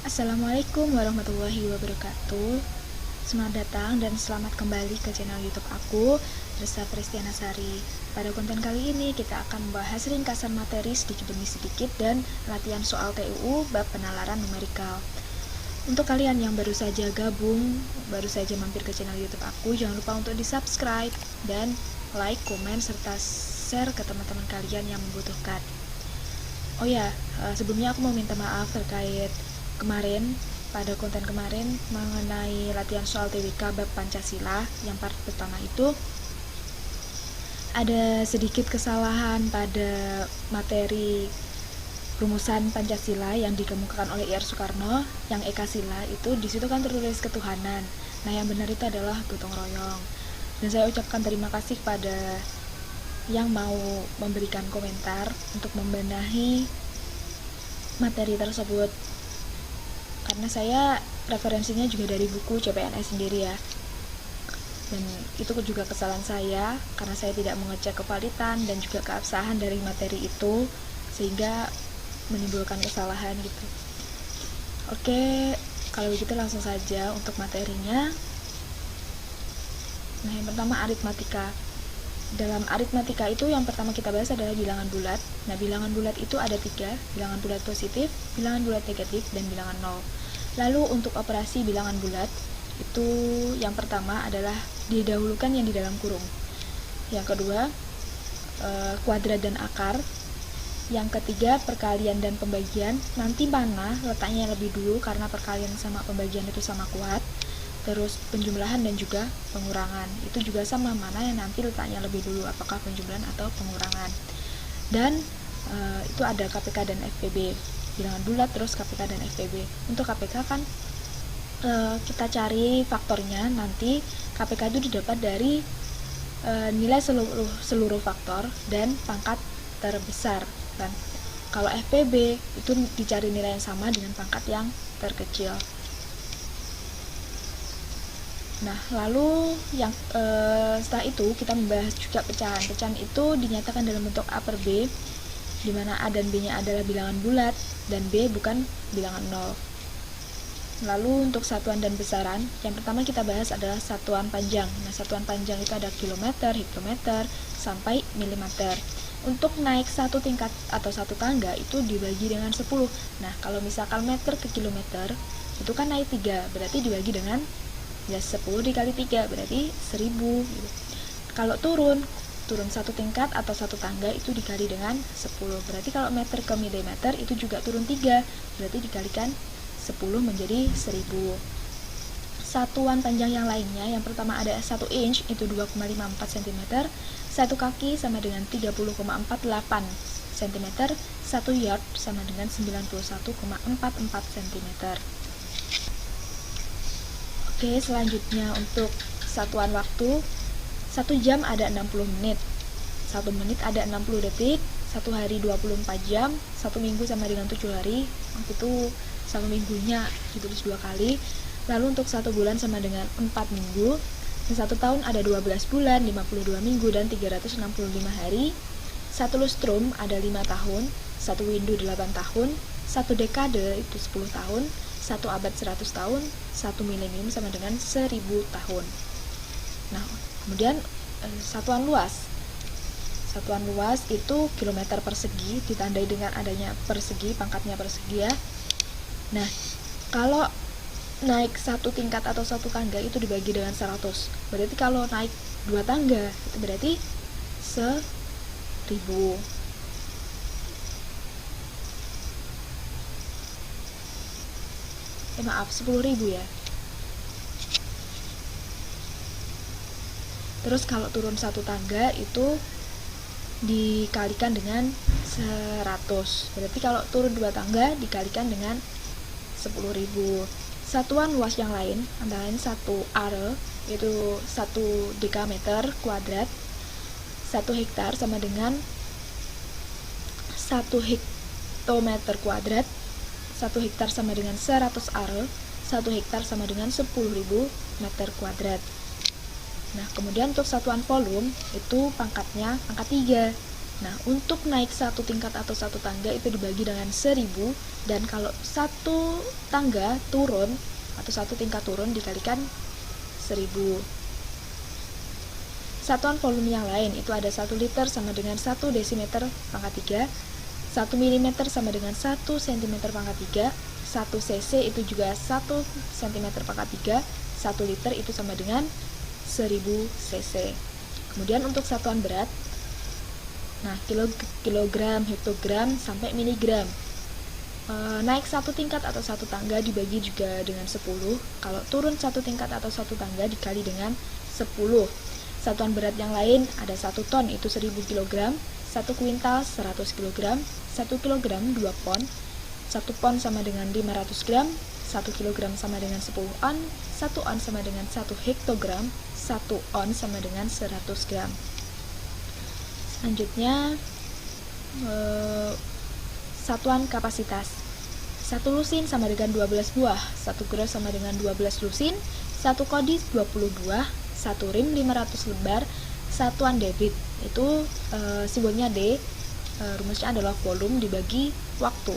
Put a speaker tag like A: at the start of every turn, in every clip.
A: Assalamualaikum warahmatullahi wabarakatuh. Selamat datang dan selamat kembali ke channel YouTube aku, Resa Pristiana Sari. Pada konten kali ini kita akan membahas ringkasan materi sedikit demi sedikit dan latihan soal TUU bab penalaran numerikal. Untuk kalian yang baru saja gabung, baru saja mampir ke channel YouTube aku, jangan lupa untuk di-subscribe dan like, komen, serta share ke teman-teman kalian yang membutuhkan. Oh ya, sebelumnya aku mau minta maaf terkait kemarin, pada konten kemarin mengenai latihan soal TWK bab Pancasila yang part pertama itu ada sedikit kesalahan pada materi rumusan Pancasila yang dikemukakan oleh Ir Soekarno. Yang Eka Sila itu disitu kan tertulis ketuhanan. Nah, yang benar itu adalah gotong royong. Dan saya ucapkan terima kasih pada yang mau memberikan komentar untuk membenahi materi tersebut, karena saya referensinya juga dari buku CPNS sendiri ya, dan itu juga kesalahan saya karena saya tidak mengecek kevalitan dan juga keabsahan dari materi itu, sehingga menimbulkan kesalahan gitu. Oke, kalau begitu langsung saja untuk materinya. Nah, yang pertama aritmatika. Dalam aritmatika itu yang pertama kita bahas adalah bilangan bulat. Nah, bilangan bulat itu ada 3, bilangan bulat positif, bilangan bulat negatif, dan bilangan 0. Lalu untuk operasi bilangan bulat itu yang pertama adalah didahulukan yang di dalam kurung. Yang kedua kuadrat dan akar. Yang ketiga perkalian dan pembagian. Nanti mana letaknya lebih dulu karena perkalian sama pembagian itu sama kuat. Terus penjumlahan dan juga pengurangan itu juga sama, mana yang nanti letaknya lebih dulu, apakah penjumlahan atau pengurangan. Dan itu ada KPK dan FPB, bilangan bulat, terus KPK dan FPB. Untuk KPK kan kita cari faktornya, nanti KPK itu didapat dari nilai seluruh faktor dan pangkat terbesar kan. Kalau FPB itu dicari nilai yang sama dengan pangkat yang terkecil. Nah, lalu yang setelah itu kita membahas juga pecahan. Pecahan itu dinyatakan dalam bentuk A per B, di mana A dan B-nya adalah bilangan bulat dan B bukan bilangan 0. Lalu untuk satuan dan besaran, yang pertama kita bahas adalah satuan panjang. Nah, satuan panjang itu ada kilometer, hektometer, sampai milimeter. Untuk naik satu tingkat atau satu tangga itu dibagi dengan 10. Nah, kalau misalkan meter ke kilometer itu kan naik 3, berarti dibagi dengan 10 dikali 3 berarti 1000 gitu. Kalau turun satu tingkat atau satu tangga itu dikali dengan 10. Berarti kalau meter ke milimeter itu juga turun 3, berarti dikalikan 10 menjadi 1000. Satuan panjang yang lainnya, yang pertama ada 1 inch itu 2,54 cm, 1 kaki sama dengan 30,48 cm, 1 yard sama dengan 91,44 cm. Oke, selanjutnya untuk satuan waktu, 1 jam ada 60 menit, 1 menit ada 60 detik, 1 hari 24 jam, 1 minggu sama dengan 7 hari, itu 1 minggunya ditulis 2 kali. Lalu untuk 1 bulan sama dengan 4 minggu, dan 1 tahun ada 12 bulan, 52 minggu, dan 365 hari. 1 lustrum ada 5 tahun, 1 windu 8 tahun, 1 dekade itu 10 tahun, 1 abad 100 tahun, 1 milenium sama dengan 1000 tahun. Nah, kemudian satuan luas. Satuan luas itu kilometer persegi, ditandai dengan adanya persegi, pangkatnya persegi ya. Nah, kalau naik satu tingkat atau satu tangga itu dibagi dengan 100. Berarti kalau naik 2 tangga itu berarti 1000. Maaf, 10.000 ya. Terus kalau turun 1 tangga itu dikalikan dengan 100. Berarti kalau turun 2 tangga dikalikan dengan 10.000. Satuan luas yang lain antara lain 1 are yaitu 1 dekameter kuadrat. 1 hektar sama dengan 1 hektometer kuadrat. 1 hektar sama dengan 100 are, 1 hektar sama dengan 10.000 meter kuadrat. Nah, kemudian untuk satuan volume itu pangkatnya pangkat 3. Nah, untuk naik satu tingkat atau satu tangga itu dibagi dengan 1000, dan kalau satu tangga turun atau satu tingkat turun dikalikan 1000. Satuan volume yang lain itu ada 1 liter sama dengan 1 desimeter pangkat 3, 1 mm sama dengan 1 cm pangkat 3, 1 cc itu juga 1 cm pangkat 3, 1 liter itu sama dengan 1000 cc. Kemudian untuk satuan berat, nah kilogram, hektogram, sampai miligram. Naik satu tingkat atau satu tangga dibagi juga dengan 10. Kalau turun satu tingkat atau satu tangga dikali dengan 10. Satuan berat yang lain ada 1 ton itu 1000 kg, 1 kuintal 100 kg, 1 kg 2 pon, 1 pon sama dengan 500 gram, 1 kg sama dengan 10 on, 1 on sama dengan 1 hektogram, 1 on sama dengan 100 gram. Selanjutnya satuan kapasitas. 1 lusin sama dengan 12 buah, 1 gros sama dengan 12 lusin, 1 kodis 20 buah, 1 rim 500 lembar. Satuan debit itu simbolnya D, rumusnya adalah volume dibagi waktu.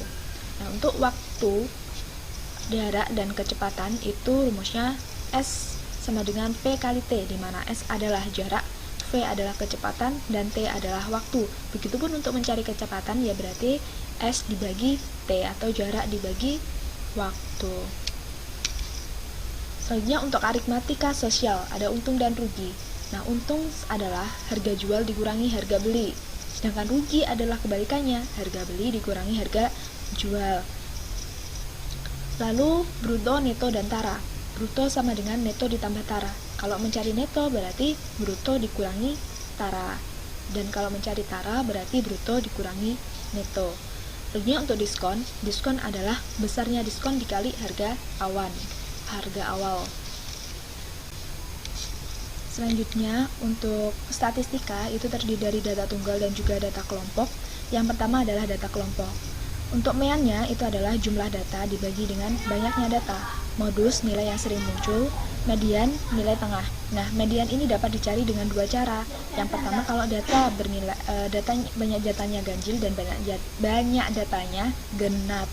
A: Nah, untuk waktu, jarak, dan kecepatan itu rumusnya S sama dengan P kali T, di mana S adalah jarak, V adalah kecepatan, dan T adalah waktu. Begitupun untuk mencari kecepatan, ya berarti S dibagi T atau jarak dibagi waktu. Selanjutnya untuk aritmatika sosial, ada untung dan rugi. Nah, untung adalah harga jual dikurangi harga beli, sedangkan rugi adalah kebalikannya, harga beli dikurangi harga jual. Lalu bruto, neto, dan tara. Bruto sama dengan neto ditambah tara. Kalau mencari neto berarti bruto dikurangi tara, dan kalau mencari tara berarti bruto dikurangi neto. Selanjutnya untuk diskon, diskon adalah besarnya diskon dikali harga awal. Selanjutnya untuk statistika itu terdiri dari data tunggal dan juga data kelompok. Yang pertama adalah data kelompok. Untuk meannya itu adalah jumlah data dibagi dengan banyaknya data. Modus, nilai yang sering muncul. Median, nilai tengah. Nah, median ini dapat dicari dengan dua cara. Yang pertama, kalau data bernilai banyak datanya ganjil dan banyak datanya genap.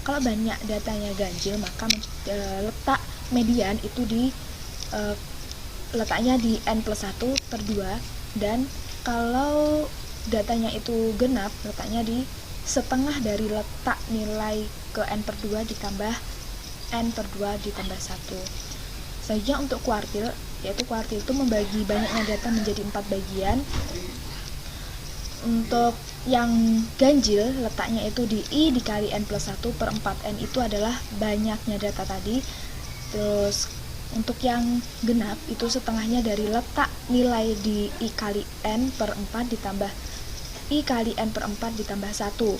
A: Kalau banyak datanya ganjil, maka letak median itu letaknya di n+1/2, dan kalau datanya itu genap, letaknya di setengah dari letak nilai ke n/2 ditambah n/2 ditambah 1. Selanjutnya untuk kuartil, yaitu kuartil itu membagi banyaknya data menjadi 4 bagian. Untuk yang ganjil, letaknya itu di I dikali n+1/4n, itu adalah banyaknya data tadi. Terus untuk yang genap itu setengahnya dari letak nilai di I kali n/4 ditambah I kali n/4 ditambah 1.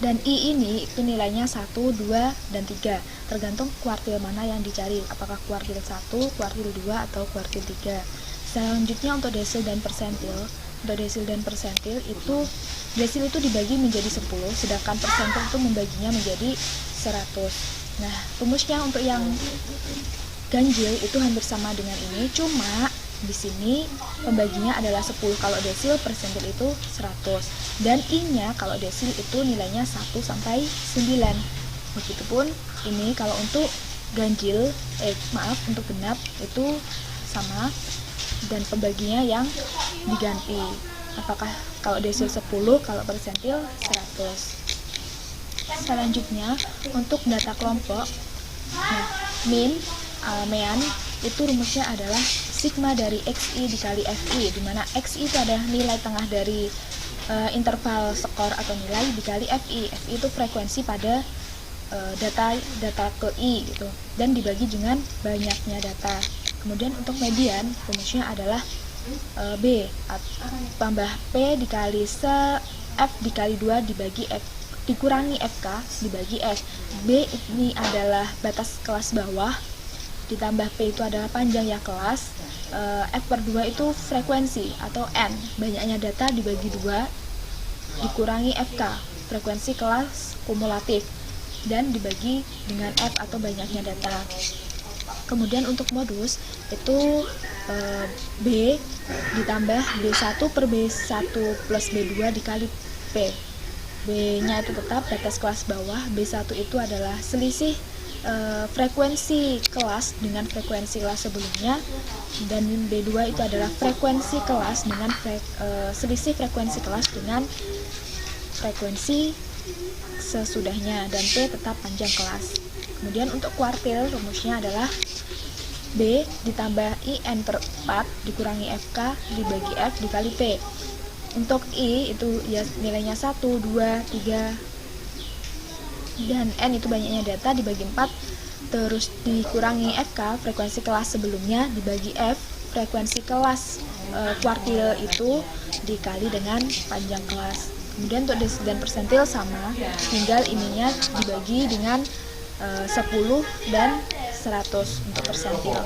A: Dan I ini itu nilainya 1, 2, dan 3, tergantung kuartil mana yang dicari, apakah kuartil 1, kuartil 2, atau kuartil 3. Selanjutnya untuk desil dan persentil. Untuk desil dan persentil itu, desil itu dibagi menjadi 10, sedangkan persentil itu membaginya menjadi 100. Nah, rumusnya untuk yang ganjil itu hampir sama dengan ini, cuma di sini pembaginya adalah 10 kalau desil, persentil itu 100. Dan I-nya kalau desil itu nilainya 1 sampai 9. Begitupun ini kalau untuk ganjil, untuk genap itu sama, dan pembaginya yang diganti. Apakah kalau desil 10, kalau persentil 100. Selanjutnya untuk data kelompok, nah, mean itu rumusnya adalah sigma dari XI dikali FI, di mana XI itu adalah nilai tengah dari interval skor atau nilai dikali FI. FI itu frekuensi pada data ke I gitu, dan dibagi dengan banyaknya data. Kemudian untuk median rumusnya adalah B tambah P dikali F dikali 2 dibagi F dikurangi FK dibagi F. B ini adalah batas kelas bawah, ditambah P itu adalah panjangnya kelas, F/2 itu frekuensi atau N, banyaknya data dibagi 2, dikurangi FK, frekuensi kelas kumulatif, dan dibagi dengan F atau banyaknya data. Kemudian untuk modus itu B ditambah B1 per B1 plus B2 dikali P. B-nya itu tetap batas kelas bawah, B1 itu adalah selisih frekuensi kelas dengan frekuensi kelas sebelumnya, dan B2 itu adalah frekuensi kelas dengan selisih frekuensi kelas dengan frekuensi sesudahnya, dan P tetap panjang kelas. Kemudian untuk kuartil rumusnya adalah B ditambah IN per 4 dikurangi FK dibagi F dikali P. Untuk I itu ya nilainya 1, 2, 3, dan N itu banyaknya data dibagi 4, terus dikurangi FK frekuensi kelas sebelumnya dibagi F frekuensi kelas kuartil itu dikali dengan panjang kelas. Kemudian untuk desis dan persentil sama, tinggal ininya dibagi dengan 10 dan 100 untuk persentil.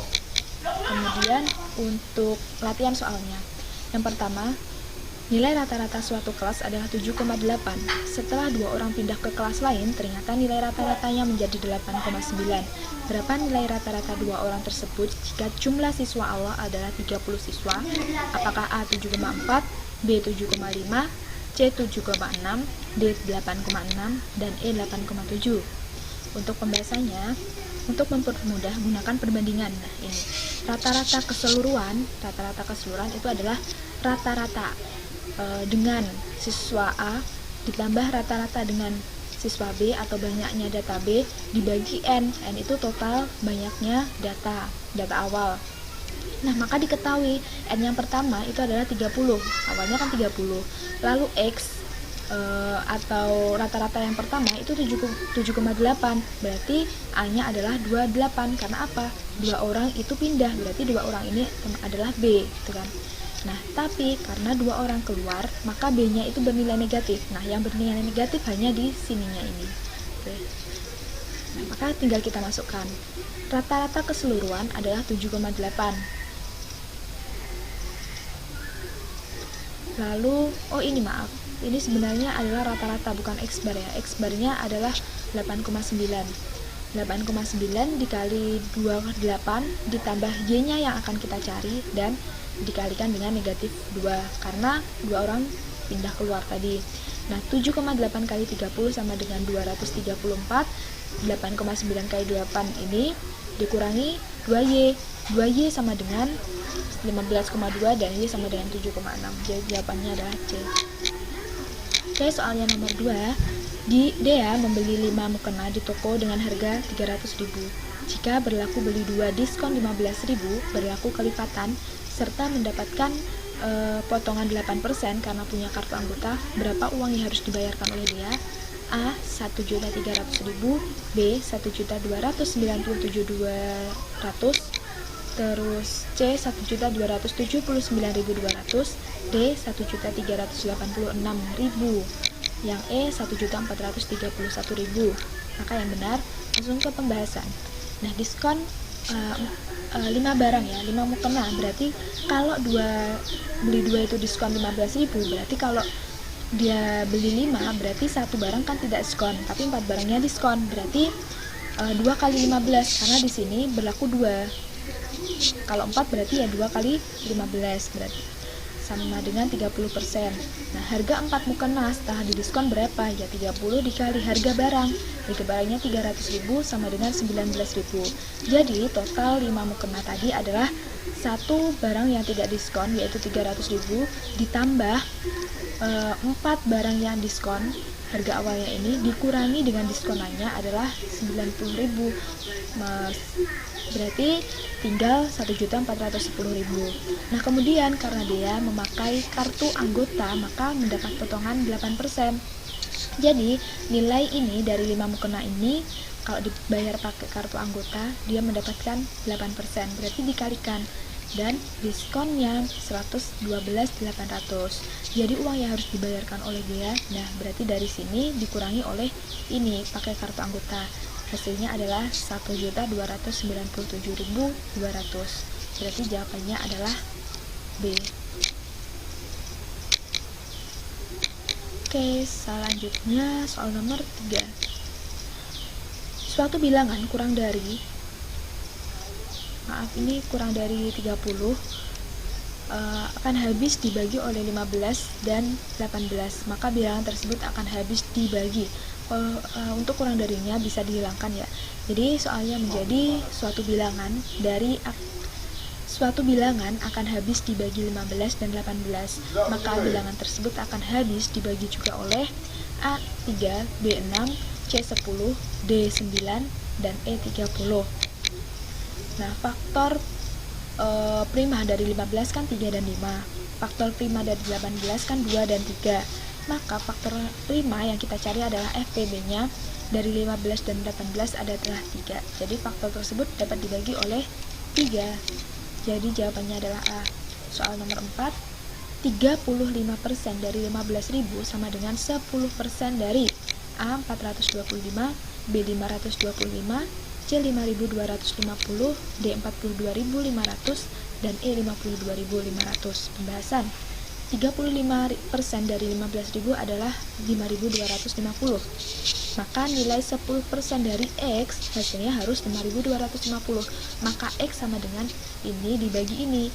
A: Kemudian untuk latihan soalnya, yang pertama, nilai rata-rata suatu kelas adalah 7,8. Setelah 2 orang pindah ke kelas lain, ternyata nilai rata-ratanya menjadi 8,9. Berapa nilai rata-rata 2 orang tersebut jika jumlah siswa awal adalah 30 siswa? Apakah A 7,4, B 7,5, C 7,6, D 8,6, dan E 8,7? Untuk pembahasannya, untuk mempermudah gunakan perbandingan. Nah, ini rata-rata keseluruhan itu adalah rata-rata dengan siswa A ditambah rata-rata dengan siswa B atau banyaknya data B dibagi N itu total banyaknya data awal. Nah, maka diketahui N yang pertama itu adalah 30, awalnya kan 30, lalu X atau rata-rata yang pertama itu 7,8, berarti A-nya adalah 28. Karena apa? 2 orang itu pindah, berarti 2 orang ini adalah B, gitu kan. Nah, tapi karena 2 orang keluar, maka B-nya itu bernilai negatif. Nah, yang bernilai negatif hanya di sininya ini. Oke. Nah, maka tinggal kita masukkan. Rata-rata keseluruhan adalah 7,8. Lalu, ini sebenarnya adalah rata-rata, bukan X bar ya. X barnya adalah 8,9. 8,9 dikali 28 ditambah Y-nya yang akan kita cari dan dikalikan dengan negatif 2 karena 2 orang pindah keluar tadi. Nah, 7,8 kali 30 sama dengan 234. 8,9 kali 28 ini dikurangi 2Y. 2Y sama dengan 15,2 dan Y sama dengan 7,6. Jadi jawabannya adalah C. Oke, soalnya nomor 2. Dea membeli 5 mukena di toko dengan harga 300.000. Jika berlaku beli 2 diskon 15.000, berlaku kelipatan, serta mendapatkan potongan 8% karena punya kartu anggota, berapa uang yang harus dibayarkan oleh Dea? A. 1.300.000, B. 1.297.200, terus C. 1.279.200, D. 1.386.000, yang E 1.431.000. Maka yang benar langsung ke pembahasan. Nah, diskon 5 barang ya, 5 mukena, berarti kalau beli 2 itu diskon 15.000, berarti kalau dia beli 5 berarti 1 barang kan tidak diskon, tapi 4 barangnya diskon, berarti 2 kali 15 karena di sini berlaku 2. Kalau 4 berarti ya 2 kali 15, berarti sama dengan 30%. Nah, harga 4 mukena setelah didiskon berapa? Ya 30 dikali harga barang. Harga barangnya 300.000 sama dengan 19.000. Jadi total 5 mukena tadi adalah 1 barang yang tidak diskon yaitu 300.000 ditambah 4 barang yang diskon. Harga awalnya ini dikurangi dengan diskon lainnya adalah 90.000. Berarti tinggal 1.410.000. Nah, kemudian karena dia memakai kartu anggota, maka mendapat potongan 8%. Jadi, nilai ini dari 5 mukena ini kalau dibayar pakai kartu anggota, dia mendapatkan 8%. Berarti dikalikan dan diskonnya 112.800. Jadi uang yang harus dibayarkan oleh dia, nah berarti dari sini dikurangi oleh ini pakai kartu anggota. Hasilnya adalah 1.297.200. Berarti jawabannya adalah B. Oke, selanjutnya soal nomor 3. Suatu bilangan kurang dari maaf ini kurang dari 30, akan habis dibagi oleh 15 dan 18, maka bilangan tersebut akan habis dibagi. Untuk kurang darinya bisa dihilangkan ya. Jadi soalnya menjadi suatu bilangan akan habis dibagi 15 dan 18, maka bilangan tersebut akan habis dibagi juga oleh A3, B6, C10, D9, dan E30. Nah, faktor prima dari 15 kan 3 dan 5. Faktor prima dari 18 kan 2 dan 3. Maka faktor prima yang kita cari adalah FPB-nya dari 15 dan 18 adalah 3. Jadi faktor tersebut dapat dibagi oleh 3. Jadi jawabannya adalah A. Soal nomor 4, 35% dari 15.000 sama dengan 10% dari A 425, B 525, C 5.250, D 42.500, dan E 52.500. Pembahasan. 35% dari 15.000 adalah 5.250. Maka nilai 10% dari X hasilnya harus 5.250. Maka X sama dengan ini dibagi ini,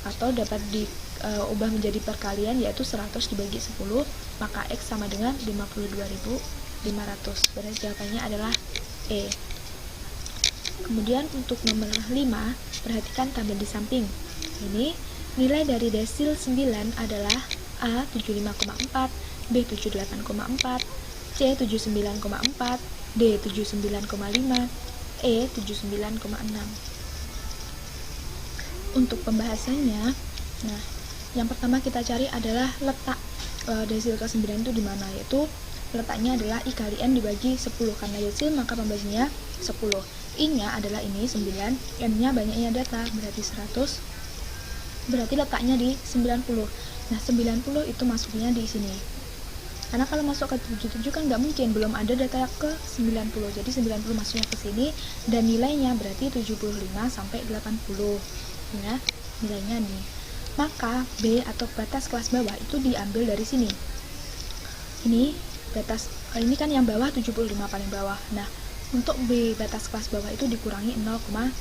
A: atau dapat diubah menjadi perkalian, yaitu 100 dibagi 10, maka X sama dengan 52.500. Berarti jawabannya adalah E. Kemudian untuk nomor 5, perhatikan tabel di samping. Ini nilai dari desil 9 adalah A 75,4, B 78,4, C 79,4, D 79,5, E 79,6. Untuk pembahasannya, nah, yang pertama kita cari adalah letak desil ke-9 itu di mana, yaitu letaknya adalah I kali N dibagi 10, karena desil maka pembaginya 10. I-nya adalah ini 9, N-nya banyaknya data, berarti 100, berarti letaknya di 90. Nah, 90 itu masuknya di sini. Karena kalau masuk ke 77 kan nggak mungkin, belum ada data ke 90. Jadi 90 masuknya ke sini, dan nilainya berarti 75 sampai 80. Ya, nilainya nih. Maka B atau batas kelas bawah itu diambil dari sini. Ini batas, ini kan yang bawah 75 paling bawah. Nah, untuk B batas kelas bawah itu dikurangi 0,5,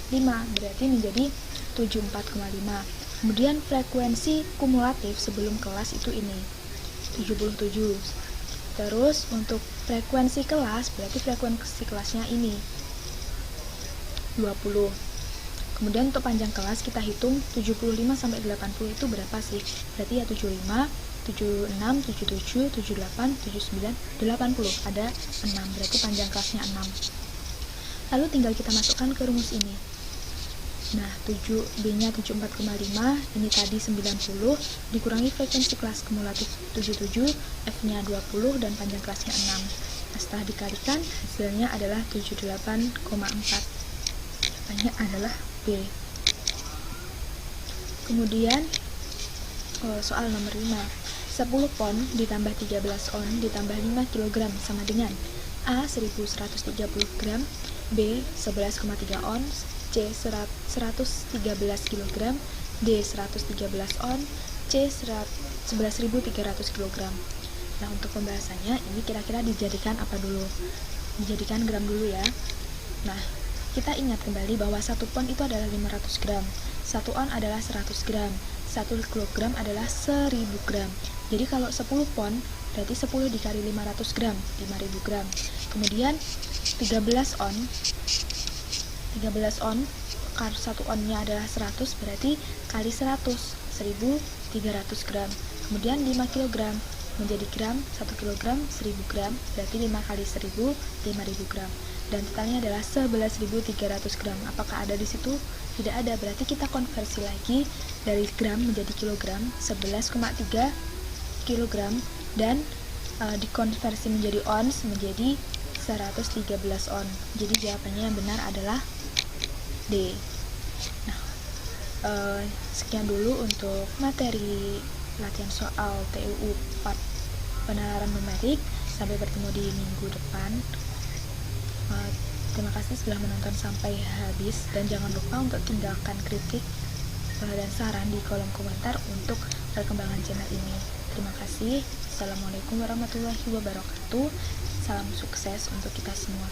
A: berarti menjadi 74,5. Kemudian frekuensi kumulatif sebelum kelas itu ini 77. Terus untuk frekuensi kelas, berarti frekuensi kelasnya ini 20. Kemudian untuk panjang kelas kita hitung 75 sampai 80 itu berapa sih? Berarti ya 75, 76, 77, 78, 79, 80. Ada 6, berarti panjang kelasnya 6. Lalu tinggal kita masukkan ke rumus ini. Nah, B-nya 74,5, ini tadi 90, dikurangi frekuensi kelas kumulatif 77, F-nya 20, dan panjang kelasnya 6. Nah, setelah dikalikan, hasilnya adalah 78,4. Jawabannya adalah B. Kemudian, soal nomor 5. 10 pon ditambah 13 on ditambah 5 kg sama dengan A 1130 gram, B 11,3 ons, C 113 kg, D 113 on, C 11.300 kg. Nah, untuk pembahasannya ini kira-kira dijadikan apa dulu? Dijadikan gram dulu ya. Nah, kita ingat kembali bahwa 1 pon itu adalah 500 gram, 1 on adalah 100 gram, 1 kg adalah 1000 gram. Jadi kalau 10 pon berarti 10 dikali 500 gram, 5000 gram. Kemudian 13 on, 1 onnya adalah 100, berarti kali 100, 1300 gram. Kemudian 5 kg menjadi gram, 1 kg 1000 gram, berarti 5 kali 1000, 5000 gram. Dan totalnya adalah 11.300 gram. Apakah ada di situ? Tidak ada, berarti kita konversi lagi dari gram menjadi kilogram, 11,3 kilogram, dan dikonversi menjadi ons menjadi 113 on. Jadi jawabannya yang benar adalah D. Nah, sekian dulu untuk materi latihan soal TUU 4 penalaran numerik. Sampai bertemu di minggu depan. Terima kasih sudah menonton sampai habis, dan jangan lupa untuk tinggalkan kritik dan saran di kolom komentar untuk perkembangan channel ini. Terima kasih. Assalamualaikum warahmatullahi wabarakatuh. Salam sukses untuk kita semua.